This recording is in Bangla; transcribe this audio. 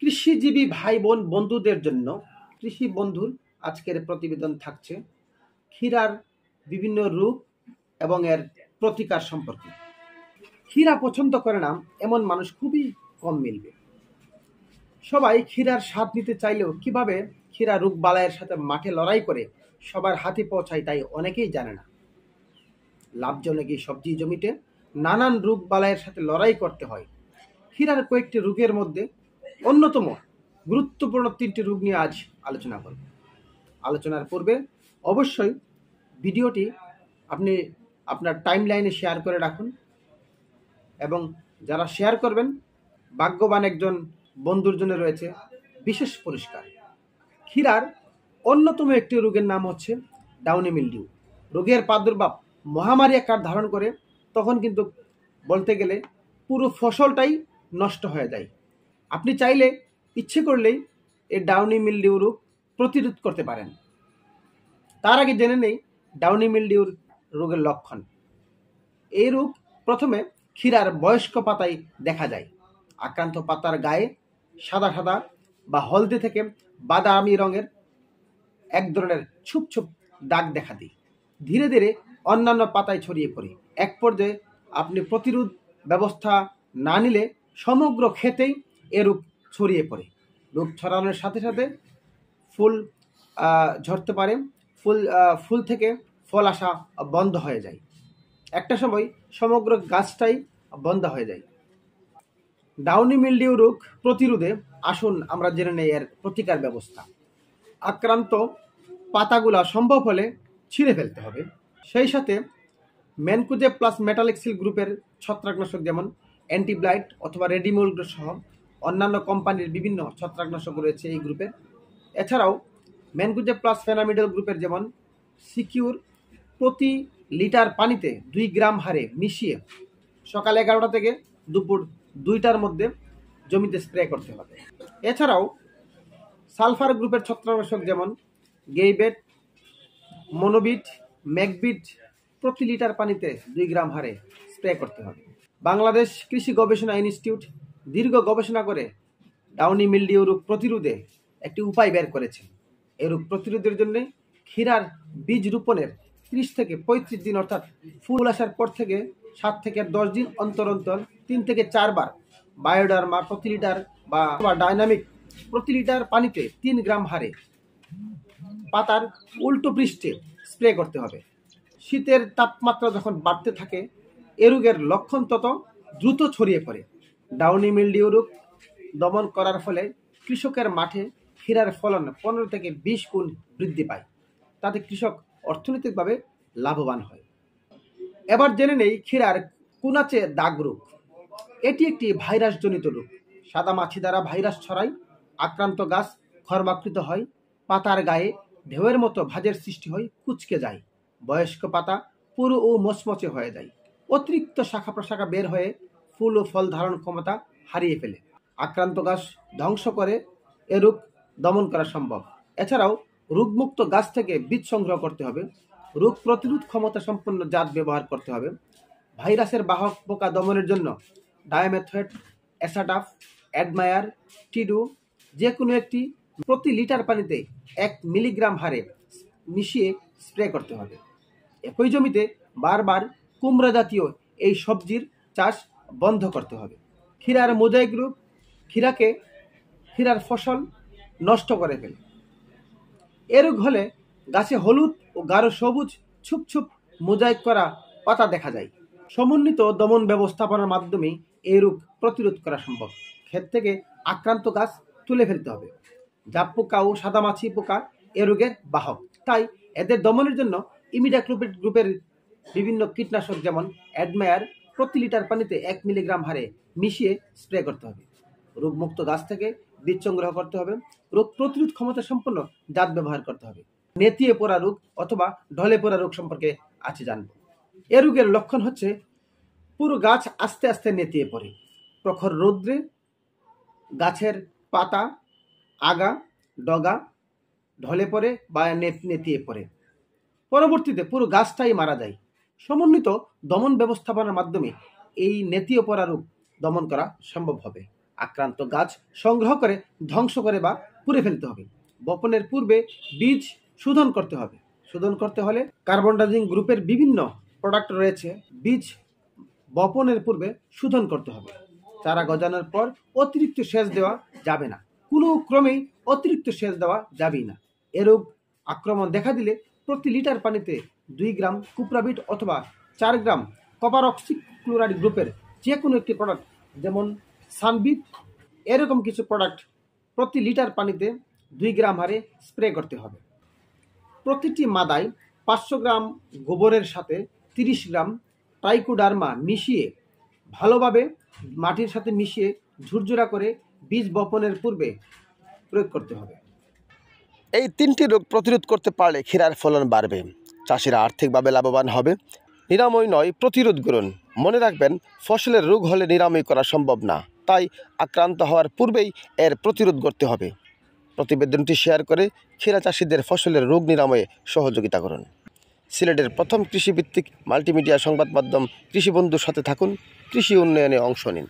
কৃষিজীবী ভাই বোন বন্ধুদের জন্য কৃষি বন্ধুর আজকের প্রতিবেদন থাকছে ক্ষীরার বিভিন্ন রূপ এবং এর প্রতিকার সম্পর্কে। ক্ষীরা পছন্দ করে না এমন মানুষ খুবই কম মিলবে। সবাই ক্ষীরার স্বাদ নিতে চাইলেও কিভাবে ক্ষীরা রোগ বালাইয়ের সাথে মাঠে লড়াই করে সবার হাতে পৌঁছায় তাই অনেকেই জানে না। লাভজনক এই সবজি জমিতে নানান রোগ বালাইয়ের সাথে লড়াই করতে হয়। ক্ষীরার কয়েকটি রোগের মধ্যে অন্যতম গুরুত্বপূর্ণ 3টি রোগ নিয়ে আজ আলোচনা করব। আলোচনার পূর্বে অবশ্যই ভিডিওটি আপনি আপনার টাইম লাইনে শেয়ার করে রাখুন এবং যারা শেয়ার করবেন ভাগ্যবান একজন বন্ধুর জন্য রয়েছে বিশেষ পুরস্কার। ক্ষীরার অন্যতম একটি রোগের নাম হচ্ছে ডাউনি মিলডিউ। রোগের প্রাদুর্ভাব মহামারী আকার ধারণ করে তখন কিন্তু বলতে গেলে পুরো ফসলটাই নষ্ট হয়ে যায়। আপনি চাইলে ইচ্ছে করলেই এই ডাউনি মিলডিউ রোগ প্রতিরোধ করতে পারেন। তার আগে জেনে নেই ডাউনি মিলডিউর রোগের লক্ষণ। এই রোগ প্রথমে ক্ষীরার বয়স্ক পাতায় দেখা যায়। আক্রান্ত পাতার গায়ে সাদা সাদা বা হলদে থেকে বাদামি রঙের এক ধরনের ছুপ ছুপ দাগ দেখা দেয়। ধীরে ধীরে অন্যান্য পাতায় ছড়িয়ে পড়ে। এক পর্যায়ে আপনি প্রতিরোধ ব্যবস্থা না নিলে সমগ্র ক্ষেতেই এ রোগ ছড়িয়ে পড়ে। রোগ ছড়ানোর সাথে সাথে ফুল ঝরতে পারে, ফুল থেকে ফল আসা বন্ধ হয়ে যায়। একটা সময় সমগ্র গাছটাই বন্ধ হয়ে যায়। ডাউনি মিলডিউ রোগ প্রতিরোধে আসুন আমরা জেনে নেই এর প্রতিকার ব্যবস্থা। আক্রান্ত পাতাগুলা সম্ভব হলে ছিঁড়ে ফেলতে হবে। সেই সাথে ম্যানকোজেব প্লাস মেটালেক্সিল গ্রুপের ছত্রাকনাশক যেমন অ্যান্টিব্লাইট অথবা রেডিমোল সহ অন্যান্য কোম্পানির বিভিন্ন ছত্রাকনাশক রয়েছে এই গ্রুপের। এছাড়াও ম্যানকোজেব প্লাস ফেনামিডল গ্রুপের যেমন সিকিউর প্রতি লিটার পানিতে 2 গ্রাম হারে মিশিয়ে সকাল 11টা থেকে দুপুর 2টার মধ্যে জমিতে স্প্রে করতে হবে। এছাড়াও সালফার গ্রুপের ছত্রাকনাশক যেমন গেইবেট, মনোবিট, ম্যাকবিট প্রতি লিটার পানিতে 2 গ্রাম হারে স্প্রে করতে হবে। বাংলাদেশ কৃষি গবেষণা ইনস্টিটিউট দীর্ঘ গবেষণা করে ডাউনি মিলডিউ রোগ প্রতিরোধে একটি উপায় বের করেছে। এই রোগ প্রতিরোধের জন্য ক্ষীরার বীজ রোপণের 30 থেকে 35 দিন অর্থাৎ ফুল আসার পর থেকে 7 থেকে 10 দিন অন্তর অন্তর 3 থেকে 4 বার বায়োডার্মা প্রতি লিটার বা ডাইনামিক প্রতি লিটার পানিতে 3 গ্রাম হারে পাতার উল্টো পৃষ্ঠে স্প্রে করতে হবে। শীতের তাপমাত্রা যখন বাড়তে থাকে এ রোগের লক্ষণ তত দ্রুত ছড়িয়ে পড়ে। ডাউনি মিলডিউ রোগ দমন করার ফলে কৃষকের মাঠে ক্ষীরার ফলন 15 থেকে 20 গুণ বৃদ্ধি পায়। তাতে কৃষক অর্থনৈতিকভাবে লাভবান হয়। এবার জেনে নেই ক্ষীরার কুনাচে দাগ রোগ। এটি একটি ভাইরাসজনিত রোগ। সাদা মাছি দ্বারা ভাইরাস ছড়ায়। আক্রান্ত গাছ খর্বাকৃত হয়, পাতার গায়ে ঢেউয়ের মতো ভাঁজের সৃষ্টি হয়, কুঁচকে যায়। বয়স্ক পাতা পুরো ও মচমচে হয়ে যায়। অতিরিক্ত শাখা প্রশাখা বের হয়ে ফুল ও ফল ধারণ ক্ষমতা হারিয়ে ফেলে। আক্রান্ত গাছ ধ্বংস করে এ রোগ দমন করা সম্ভব। এছাড়াও রোগমুক্ত গাছ থেকে বীজ সংগ্রহ করতে হবে। রোগ প্রতিরোধ ক্ষমতা সম্পন্ন জাত ব্যবহার করতে হবে। ভাইরাসের বাহক পোকা দমনের জন্য ডায়ামেথয়েড, অ্যাসাটাফ, অ্যাডমায়ার, টিডু যে কোনো একটি প্রতি লিটার পানিতে 1 মিলিগ্রাম হারে মিশিয়ে স্প্রে করতে হবে। একই জমিতে বারবার কুমড়া জাতীয় এই সবজির চাষ বন্ধ করতে হবে। ক্ষীরার মোজাইক রোগ ক্ষীরার ফসল নষ্ট করে ফেলে। এ রোগ হলে গাছে হলুদ ও গাঢ় সবুজ ছুপ ছুপ মোজাইক করা পাতা দেখা যায়। সমন্বিত দমন ব্যবস্থাপনার মাধ্যমে এই রোগ প্রতিরোধ করা সম্ভব। ক্ষেত থেকে আক্রান্ত গাছ তুলে ফেলতে হবে। জাপ পোকা ও সাদামাছি পোকা এ রোগের বাহক, তাই এদের দমনের জন্য ইমিডাক্লোপিড গ্রুপের বিভিন্ন কীটনাশক যেমন অ্যাডমায়ার প্রতি লিটার পানিতে 1 মিলিগ্রাম হারে মিশিয়ে স্প্রে করতে হবে। রোগমুক্ত গাছ থেকে বীজ সংগ্রহ করতে হবে। রোগ প্রতিরোধ ক্ষমতা সম্পন্ন জাত ব্যবহার করতে হবে। নেতিয়ে পড়া রোগ অথবা ঢলে পড়া রোগ সম্পর্কে আছে জানব। এ রোগের লক্ষণ হচ্ছে পুরো গাছ আস্তে আস্তে নেতিয়ে পড়ে। প্রখর রৌদ্রে গাছের পাতা, আগা, ডগা ঢলে পড়ে বা নেতিয়ে পড়ে। পরবর্তীতে পুরো গাছটাই মারা যায়। সমন্বিত দমন ব্যবস্থাপনার মাধ্যমে এই নেতিয়ে পড়া রোগ দমন করা সম্ভব হবে। আক্রান্ত গাছ সংগ্রহ করে ধ্বংস করে বা পুড়ে ফেলতে হবে। বপনের পূর্বে বীজ শোধন করতে হবে। শোধন করতে হলে কার্বনডাজিম গ্রুপের বিভিন্ন প্রোডাক্ট রয়েছে, বীজ বপনের পূর্বে শোধন করতে হবে। চারা গজানোর পর অতিরিক্ত সেচ দেওয়া যাবে না, কোনো ক্রমেই অতিরিক্ত সেচ দেওয়া যাবেই না। এরূপ আক্রমণ দেখা দিলে প্রতি লিটার পানিতে 2 গ্রাম কুপ্রাবিট অথবা 4 গ্রাম কপার অক্সিক্লোরাইড গ্রুপের যে কোনো একটি প্রোডাক্ট, যেমন সানবিট, এরকম কিছু প্রোডাক্ট প্রতি লিটার পানিতে 2 গ্রাম হারে স্প্রে করতে হবে। প্রতিটি মাদায় 500 গ্রাম গোবরের সাথে 30 গ্রাম ট্রাইকোডার্মা মিশিয়ে ভালোভাবে মাটির সাথে মিশিয়ে ঝুরঝুরা করে বীজ বপনের পূর্বে প্রয়োগ করতে হবে। এই 3টি রোগ প্রতিরোধ করতে পারলে ক্ষীরার ফলন বাড়বে, চাষিরা আর্থিকভাবে লাভবান হবে। নিরাময় নয়, প্রতিরোধ করুন। মনে রাখবেন, ফসলের রোগ হলে নিরাময় করা সম্ভব না, তাই আক্রান্ত হওয়ার পূর্বেই এর প্রতিরোধ করতে হবে। প্রতিবেদনটি শেয়ার করে ক্ষীরা চাষিদের ফসলের রোগ নিরাময়ে সহযোগিতা করুন। সিলেটের প্রথম কৃষিভিত্তিক মাল্টিমিডিয়া সংবাদ মাধ্যম কৃষি বন্ধুর সাথে থাকুন, কৃষি উন্নয়নে অংশ নিন।